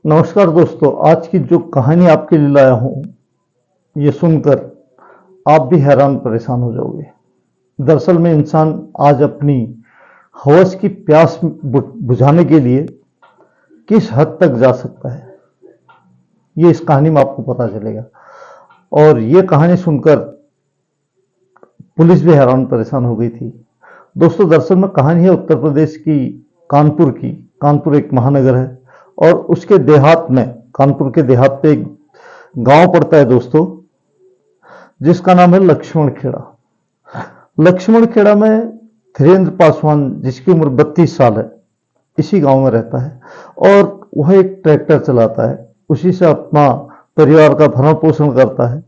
नमस्कार दोस्तों, आज की जो कहानी आपके लिए लाया हूँ, ये सुनकर आप भी हैरान परेशान हो जाओगे। दरअसल में इंसान आज अपनी हवस की प्यास बुझाने के लिए किस हद तक जा सकता है, ये इस कहानी में आपको पता चलेगा। और ये कहानी सुनकर पुलिस भी हैरान परेशान हो गई थी। दोस्तों, दरअसल में कहानी है उत्तर प्रदेश की, कानपुर की। कानपुर एक महानगर है और उसके देहात में, कानपुर के देहात पे एक गांव पड़ता है दोस्तों, जिसका नाम है लक्ष्मण खेड़ा। लक्ष्मण खेड़ा में धीरेन्द्र पासवान, जिसकी उम्र 32 साल है, इसी गांव में रहता है और वह एक ट्रैक्टर चलाता है। उसी से अपना परिवार का भरण पोषण करता है।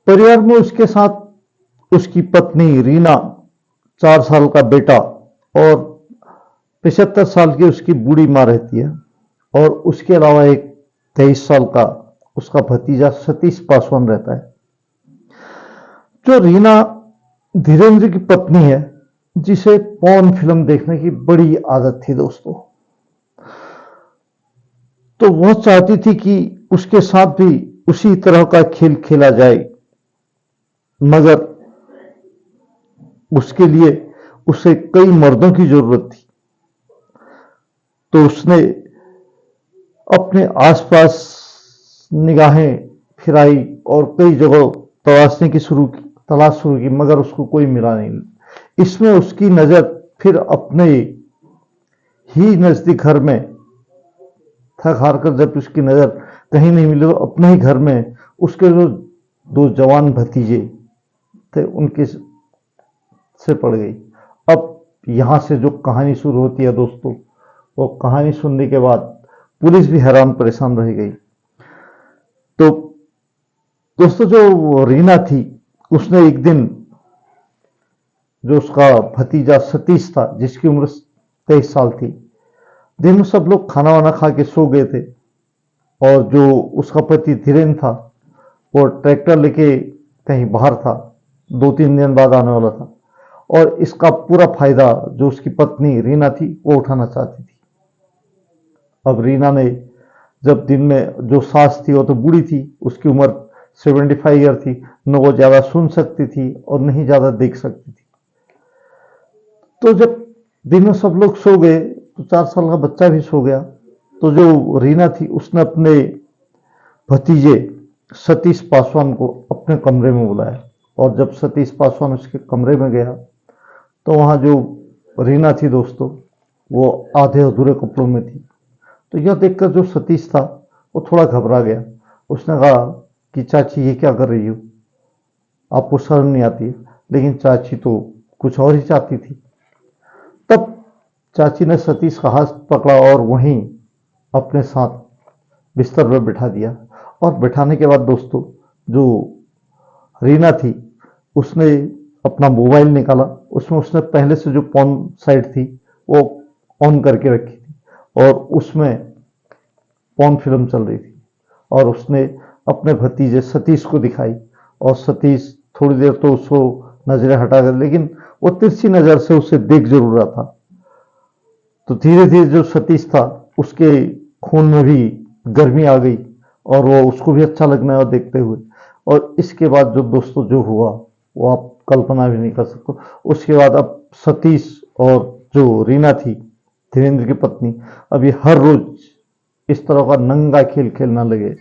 परिवार में उसके साथ उसकी पत्नी रीना, 4 साल का बेटा और 75 साल की उसकी बूढ़ी माँ रहती है। और उसके अलावा एक 23 साल का उसका भतीजा सतीश पासवान रहता है। जो रीना धीरेन्द्र की पत्नी है, जिसे पॉर्न फिल्म देखने की बड़ी आदत थी दोस्तों, तो वह चाहती थी कि उसके साथ भी उसी तरह का खेल खेला जाए, मगर उसके लिए उसे कई मर्दों की जरूरत थी। तो उसने अपने आसपास निगाहें फिराई और कई जगह तलाश शुरू की, मगर उसको कोई मिला नहीं। इसमें उसकी नजर फिर अपने ही नजदीक घर में, थक हार कर जब उसकी नजर कहीं नहीं मिली, तो अपने ही घर में उसके जो 2 जवान भतीजे थे उनके से पड़ गई। अब यहां से जो कहानी शुरू होती है दोस्तों, वो कहानी सुनने के बाद पुलिस भी हैरान परेशान रह गई। तो दोस्तों, जो रीना थी, उसने एक दिन, जो उसका भतीजा सतीश था, जिसकी उम्र 23 साल थी, दिन में सब लोग खाना वाना खा के सो गए थे और जो उसका पति धीरेन्द्र था, वो ट्रैक्टर लेके कहीं बाहर था, 2-3 दिन बाद आने वाला था। और इसका पूरा फायदा जो उसकी पत्नी रीना थी वो उठाना चाहती थी। अब रीना ने, जब दिन में, जो सास थी वो तो बूढ़ी थी, उसकी उम्र 75 ईयर थी, न वो ज्यादा सुन सकती थी और नहीं ज्यादा देख सकती थी। तो जब दिन में सब लोग सो गए तो 4 साल का बच्चा भी सो गया। तो जो रीना थी उसने अपने भतीजे सतीश पासवान को अपने कमरे में बुलाया। और जब सतीश पासवान उसके कमरे में गया तो वहां जो रीना थी दोस्तों, वो आधे अधूरे कपड़ों में थी। तो यह देखकर जो सतीश था वो थोड़ा घबरा गया। उसने कहा कि चाची, ये क्या कर रही हो, आपको शर्म नहीं आती? लेकिन चाची तो कुछ और ही चाहती थी। तब चाची ने सतीश का हाथ पकड़ा और वहीं अपने साथ बिस्तर पर बिठा दिया। और बिठाने के बाद दोस्तों, जो रीना थी उसने अपना मोबाइल निकाला। उसमें उसने पहले से जो पॉर्न साइट थी वो ऑन करके रखी थी और उसमें पॉर्न फिल्म चल रही थी। और उसने अपने भतीजे सतीश को दिखाई और सतीश थोड़ी देर तो उसको नजरें हटा कर, लेकिन वो तिरछी नजर से उसे देख जरूर रहा था। तो धीरे धीरे जो सतीश था उसके खून में भी गर्मी आ गई और वो, उसको भी अच्छा लगना है देखते हुए। और इसके बाद जो दोस्तों जो हुआ वो आप कल्पना भी नहीं कर सकते। उसके बाद अब सतीश और जो रीना थी, धीरेन्द्र की पत्नी, अभी हर रोज इस तरह का नंगा खेल खेलना लगे।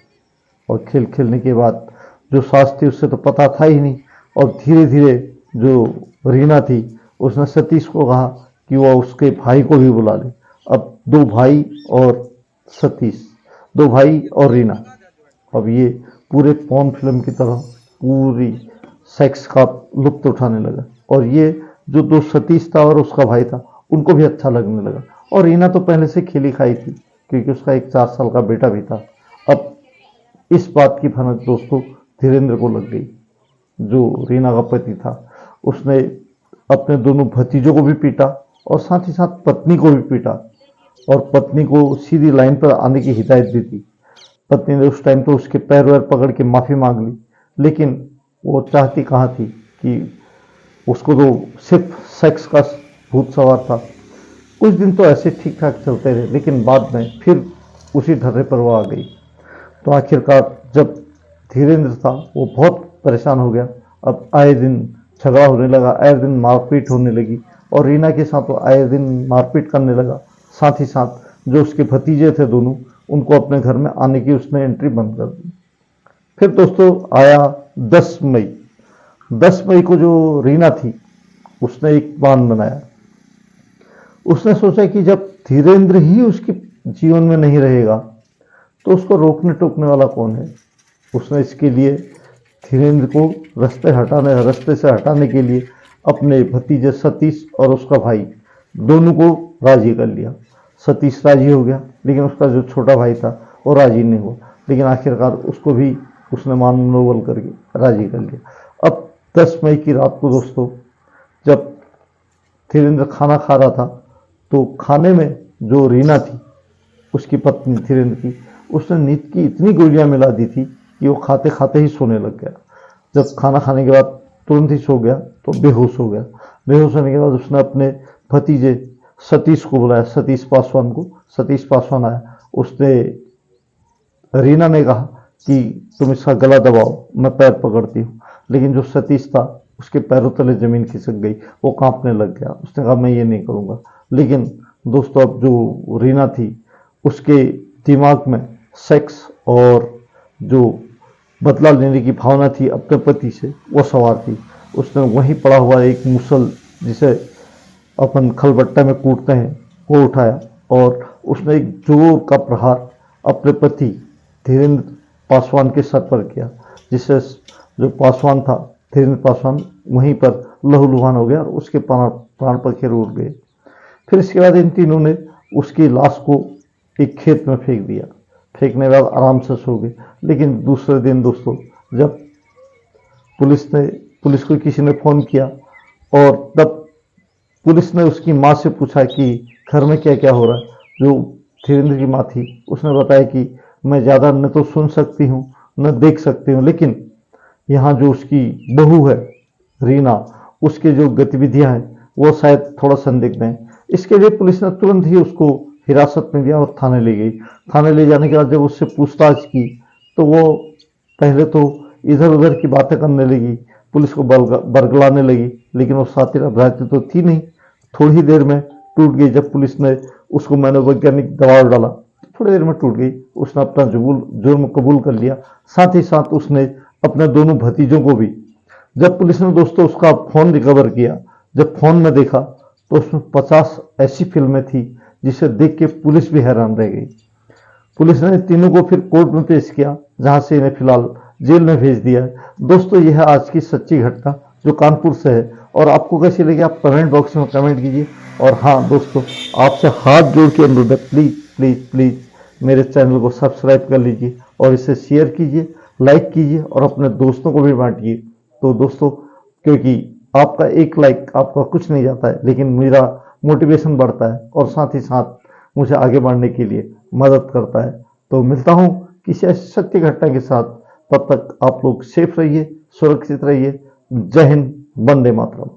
और खेल खेलने के बाद जो सास थी उससे तो पता था ही नहीं। और धीरे धीरे जो रीना थी उसने सतीश को कहा कि वह उसके भाई को भी बुला ले। अब 2 भाई और सतीश, 2 भाई और रीना, अब ये पूरे पॉर्न फिल्म की तरह पूरी सेक्स का लुत्फ उठाने लगा। और ये जो दो सतीश था और उसका भाई था, उनको भी अच्छा लगने लगा। और रीना तो पहले से खिली खाई थी क्योंकि उसका एक 4 साल का बेटा भी था। अब इस बात की भनक दोस्तों धीरेन्द्र को लग गई। जो रीना का पति था उसने अपने दोनों भतीजों को भी पीटा और साथ ही साथ पत्नी को भी पीटा और पत्नी को सीधी लाइन पर आने की हिदायत दी थी। पत्नी ने उस टाइम तो उसके पैर वैर पकड़ के माफी मांग ली, लेकिन वो चाहती कहाँ थी कि उसको तो सिर्फ सेक्स का भूत सवार था। कुछ दिन तो ऐसे ठीक ठाक चलते रहे, लेकिन बाद में फिर उसी ढर्रे पर वो आ गई। तो आखिरकार जब धीरेन्द्र था वो बहुत परेशान हो गया। अब आए दिन झगड़ा होने लगा, आए दिन मारपीट होने लगी और रीना के साथ वो आए दिन मारपीट करने लगा। साथ ही साथ जो उसके भतीजे थे दोनों, उनको अपने घर में आने की उसने एंट्री बंद कर दी। फिर दोस्तों आया 10 मई। 10 मई को जो रीना थी उसने एक प्लान बनाया। उसने सोचा कि जब धीरेन्द्र ही उसके जीवन में नहीं रहेगा तो उसको रोकने टोकने वाला कौन है। उसने इसके लिए धीरेन्द्र को रास्ते से हटाने के लिए अपने भतीजे सतीश और उसका भाई दोनों को राजी कर लिया। सतीश राजी हो गया, लेकिन उसका जो छोटा भाई था वो राजी नहीं हुआ, लेकिन आखिरकार उसको भी उसने मनोबल करके राजी कर लिया। अब 10 मई की रात को दोस्तों जब धीरेन्द्र खाना खा रहा था तो खाने में जो रीना थी उसकी पत्नी धीरेन्द्र की, उसने नींद की इतनी गोलियां मिला दी थी कि वो खाते खाते ही सोने लग गया। जब खाना खाने के बाद तुरंत ही सो गया तो बेहोश हो गया। बेहोश होने के बाद उसने अपने भतीजे सतीश को बुलाया, सतीश पासवान को। सतीश पासवान आया, उसने रीना ने कहा कि तुम इसका गला दबाओ, मैं पैर पकड़ती हूँ। लेकिन जो सतीश था उसके पैरों तले जमीन खिसक गई, वो कांपने लग गया। उसने कहा मैं ये नहीं करूँगा। लेकिन दोस्तों अब जो रीना थी उसके दिमाग में सेक्स और जो बदला लेने की भावना थी अपने पति से वो सवार थी। उसने वहीं पड़ा हुआ एक मुसल, जिसे अपन खलबट्टा में कूटते हैं, वो उठाया और उसने एक जोर का प्रहार अपने पति धीरेन्द्र पासवान के सर पर किया, जिससे जो पासवान था धीरेन्द्र पासवान वहीं पर लहूलुहान हो गया और उसके प्राण पखेरु उड़ गए। फिर इसके बाद इन तीनों ने उसकी लाश को एक खेत में फेंक दिया। फेंकने के बाद आराम से सो गए। लेकिन दूसरे दिन दोस्तों जब पुलिस को किसी ने फ़ोन किया और तब पुलिस ने उसकी माँ से पूछा कि घर में क्या क्या हो रहा है। जो धीरेन्द्र की माँ थी उसने बताया कि मैं ज़्यादा न तो सुन सकती हूँ न देख सकती हूँ, लेकिन यहाँ जो उसकी बहू है रीना, उसके जो गतिविधियाँ हैं वो शायद थोड़ा संदिग्ध हैं। इसके लिए पुलिस ने तुरंत ही उसको हिरासत में लिया और थाने ले गई। थाने ले जाने के बाद जब उससे पूछताछ की तो वो पहले तो इधर उधर की बातें करने लगी, पुलिस को बरगलाने लगी, लेकिन वो सातिर अपराधी तो थी नहीं। थोड़ी ही देर में टूट गई। जब पुलिस ने उसको मनोवैज्ञानिक दबाव डाला थोड़ी देर में टूट गई। उसने अपना जुर्म कबूल कर लिया। साथ ही साथ उसने अपने दोनों भतीजों को भी, जब पुलिस ने दोस्तों उसका फोन रिकवर किया, जब फोन में देखा तो उसमें 50 ऐसी फिल्में थी जिसे देख के पुलिस भी हैरान रह गई। पुलिस ने तीनों को फिर कोर्ट में पेश किया, जहां से इन्हें फिलहाल जेल में भेज दिया है। दोस्तों यह है आज की सच्ची घटना जो कानपुर से है। और आपको कैसी लगी आप कमेंट बॉक्स में कमेंट कीजिए। और हाँ दोस्तों, आपसे हाथ जोड़ के अनुरोध है, प्लीज़ प्लीज़ प्लीज़ मेरे चैनल को सब्सक्राइब कर लीजिए और इसे शेयर कीजिए, लाइक कीजिए और अपने दोस्तों को भी बांटिए। तो दोस्तों क्योंकि आपका एक लाइक आपका कुछ नहीं जाता है, लेकिन मेरा मोटिवेशन बढ़ता है और साथ ही साथ मुझे आगे बढ़ने के लिए मदद करता है। तो मिलता हूँ किसी ऐसी सत्य घटना के साथ। तब तक आप लोग सेफ रहिए, सुरक्षित रहिए। जय हिंद, वंदे मातरम।